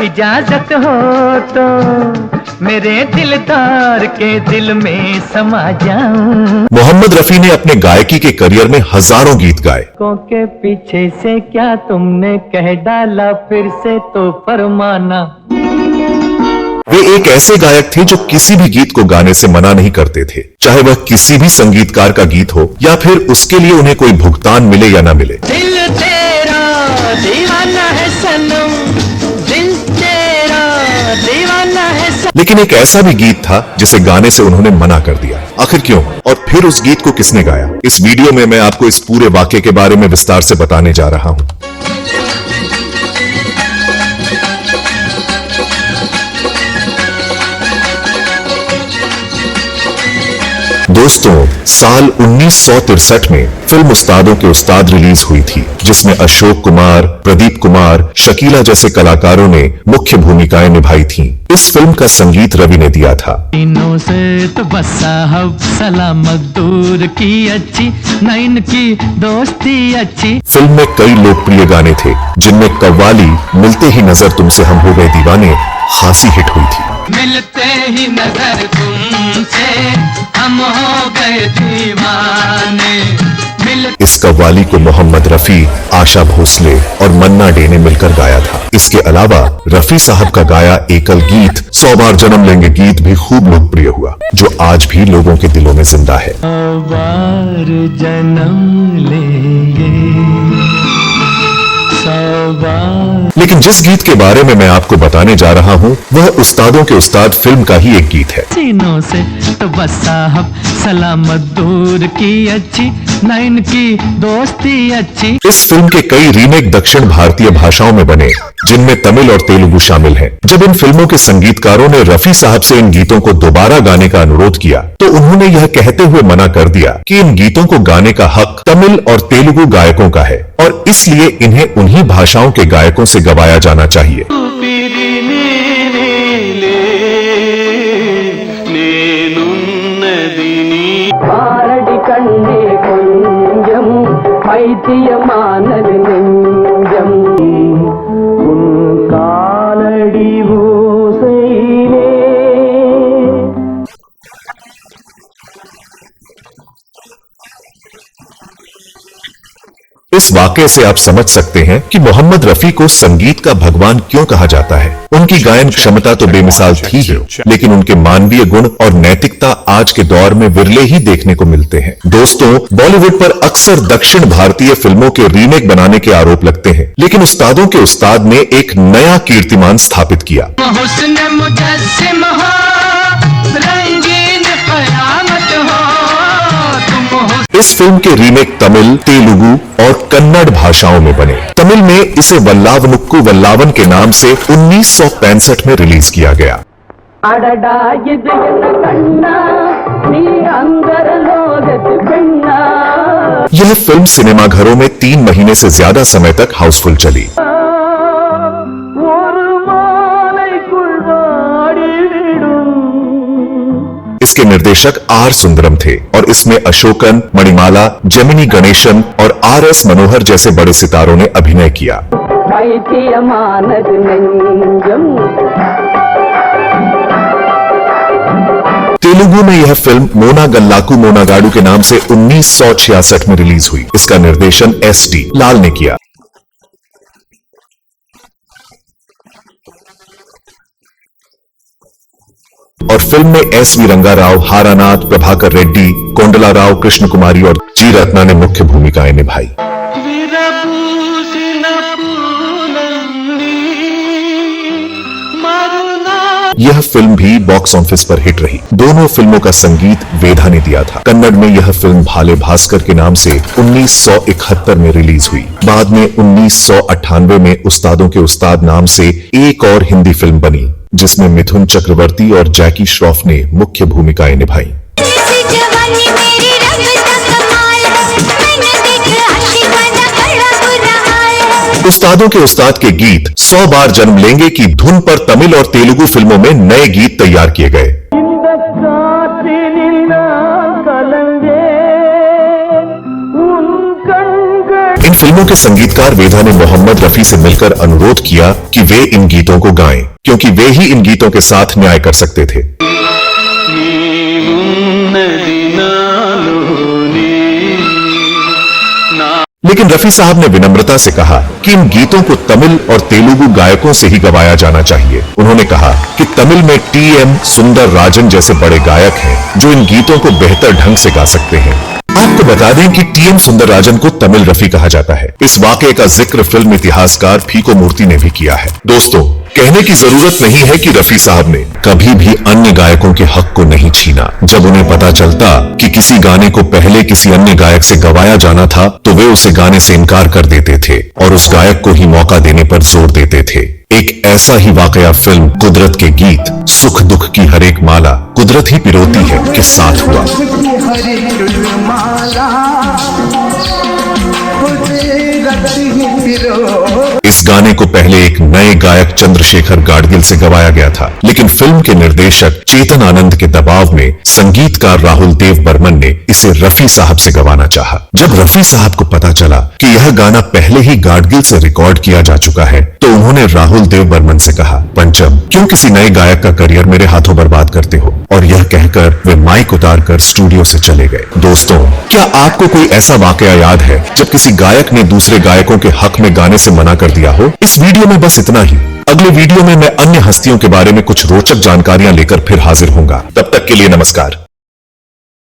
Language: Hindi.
इजाजत हो तो मेरे दिलदार के दिल में समा जाऊं। मोहम्मद रफी ने अपने गायकी के करियर में हजारों गीत गाए। के पीछे से क्या तुमने कह डाला, फिर से तो फरमाना। वे एक ऐसे गायक थे जो किसी भी गीत को गाने से मना नहीं करते थे, चाहे वह किसी भी संगीतकार का गीत हो या फिर उसके लिए उन्हें कोई भुगतान मिले या ना मिले। दिल तेरा दीवाना है सनम, दिल तेरा दीवाना है सनम। लेकिन एक ऐसा भी गीत था जिसे गाने से उन्होंने मना कर दिया। आखिर क्यों और फिर उस गीत को किसने गाया? इस वीडियो में मैं आपको इस पूरे वाकये के बारे में विस्तार से बताने जा रहा हूं। दोस्तों, साल 1963 में फिल्म उस्तादों के उस्ताद रिलीज हुई थी, जिसमें अशोक कुमार, प्रदीप कुमार, शकीला जैसे कलाकारों ने मुख्य भूमिकाएं निभाई थीं। इस फिल्म का संगीत रवि ने दिया था। तीनों से तो बस साहब सलामत दूर की अच्छी, न इनकी दोस्ती अच्छी। फिल्म में कई लोकप्रिय गाने थे, जिनमें कव्वाली, मिलते ही नजर तुमसे हम हो गए दीवाने खासी हिट हुई थी। मिलते ही नजर तुमसे हम हो गए दीवाने। इस कव्वाली को मोहम्मद रफी, आशा भोसले और मन्ना डे ने मिलकर गाया था। इसके अलावा रफी साहब का गाया एकल गीत 100 बार जन्म लेंगे गीत भी खूब लोकप्रिय हुआ, जो आज भी लोगों के दिलों में जिंदा है। 100 बार जन्म लेंगे, 100 बार। लेकिन जिस गीत के बारे में मैं आपको बताने जा रहा हूं, वह उस्तादों के उस्ताद फिल्म का ही एक गीत है। सीनों से तो बस साहब सलामत दूर की अच्छी, न इनकी दोस्ती अच्छी। इस फिल्म के कई रीमेक दक्षिण भारतीय भाषाओं में बने, जिनमें तमिल और तेलुगु शामिल हैं। जब इन फिल्मों के संगीतकारों ने रफी साहब से इन गीतों को दोबारा गाने का अनुरोध किया, तो उन्होंने यह कहते हुए मना कर दिया कि इन गीतों को गाने का हक तमिल और तेलुगु गायकों का है और इसलिए इन्हें उन्हीं भाषाओं के गायकों से गवाया जाना चाहिए। इस वाकये से आप समझ सकते हैं कि मोहम्मद रफी को संगीत का भगवान क्यों कहा जाता है। उनकी गायन क्षमता तो बेमिसाल थी ही, लेकिन उनके मानवीय गुण और नैतिकता आज के दौर में विरले ही देखने को मिलते हैं। दोस्तों, बॉलीवुड पर अक्सर दक्षिण भारतीय फिल्मों के रीमेक बनाने के आरोप लगते हैं, लेकिन उस्तादों के उस्ताद ने एक नया कीर्तिमान स्थापित किया। इस फिल्म के रीमेक तमिल, तेलुगु और कन्नड़ भाषाओं में बने। तमिल में इसे वल्लावनुक्कु वल्लावन के नाम से 1965 में रिलीज किया गया। यह फिल्म सिनेमाघरों में 3 महीने से ज्यादा समय तक हाउसफुल चली। इसके निर्देशक आर सुंदरम थे और इसमें अशोकन, मणिमाला, जेमिनी गणेशन और आर.एस. मनोहर जैसे बड़े सितारों ने अभिनय किया। तेलुगु में यह फिल्म मोना गल्लाकू मोनागाडू के नाम से 1966 में रिलीज हुई। इसका निर्देशन एस.डी. लाल ने किया। और फिल्म में एस.वी. रंगाराव, हारानाथ, प्रभाकर रेड्डी, कोंडला राव, कृष्ण कुमारी और जी रत्ना ने मुख्य भूमिकाएं निभाई। यह फिल्म भी बॉक्स ऑफिस पर हिट रही। दोनों फिल्मों का संगीत वेदा ने दिया था। कन्नड़ में यह फिल्म भाले भास्कर के नाम से 1971 में रिलीज हुई। बाद में 1998 में उस्तादों के उस्ताद नाम से एक और हिंदी फिल्म बनी, जिसमें मिथुन चक्रवर्ती और जैकी श्रॉफ ने मुख्य भूमिकाएं निभाई। उस्तादों के उस्ताद के गीत 100 बार जन्म लेंगे की धुन पर तमिल और तेलुगु फिल्मों में नए गीत तैयार किए गए। इन फिल्मों फिल्मों के संगीतकार वेदा ने मोहम्मद रफी से मिलकर अनुरोध किया कि वे इन गीतों को गाएं, क्योंकि वे ही इन गीतों के साथ न्याय कर सकते थे। लेकिन रफी साहब ने विनम्रता से कहा कि इन गीतों को तमिल और तेलुगु गायकों से ही गवाया जाना चाहिए। उन्होंने कहा कि तमिल में टीएम सुंदर राजन जैसे बड़े गायक हैं जो इन गीतों को बेहतर ढंग से गा सकते हैं। आपको बता दें कि टीएम सुंदरराजन को तमिल रफी कहा जाता है। इस वाकये का जिक्र फिल्म इतिहासकार फीको मूर्ति ने भी किया है। दोस्तों, कहने की जरूरत नहीं है कि रफी साहब ने कभी भी अन्य गायकों के हक को नहीं छीना। जब उन्हें पता चलता कि किसी गाने को पहले किसी अन्य गायक से गवाया जाना था तो वे उसे गाने से इनकार कर देते थे और उस गायक को ही मौका देने पर जोर देते थे। एक ऐसा ही वाकया फिल्म कुदरत के गीत सुख दुख की हर एक माला कुदरत ही पिरोती है के साथ हुआ। इस गाने को पहले एक नए गायक चंद्रशेखर गाडगिल से गवाया गया था, लेकिन फिल्म के निर्देशक चेतन आनंद के दबाव में संगीतकार राहुल देव बर्मन ने इसे रफी साहब से गवाना चाहा। जब रफी साहब को पता चला कि यह गाना पहले ही गाडगिल से रिकॉर्ड किया जा चुका है तो उन्होंने राहुल देव बर्मन से कहा, पंचम, क्यों किसी नए गायक का करियर मेरे हाथों बर्बाद करते हो? और यह कहकर वे माइक उतारकर स्टूडियो से चले गए। दोस्तों, क्या आपको कोई ऐसा वाकया याद है जब किसी गायक ने दूसरे गायकों के हक में गाने से मना कर दिया हो? इस वीडियो में बस इतना ही। अगले वीडियो में मैं अन्य हस्तियों के बारे में कुछ रोचक जानकारियां लेकर फिर हाजिर होऊंगा। तब तक के लिए नमस्कार।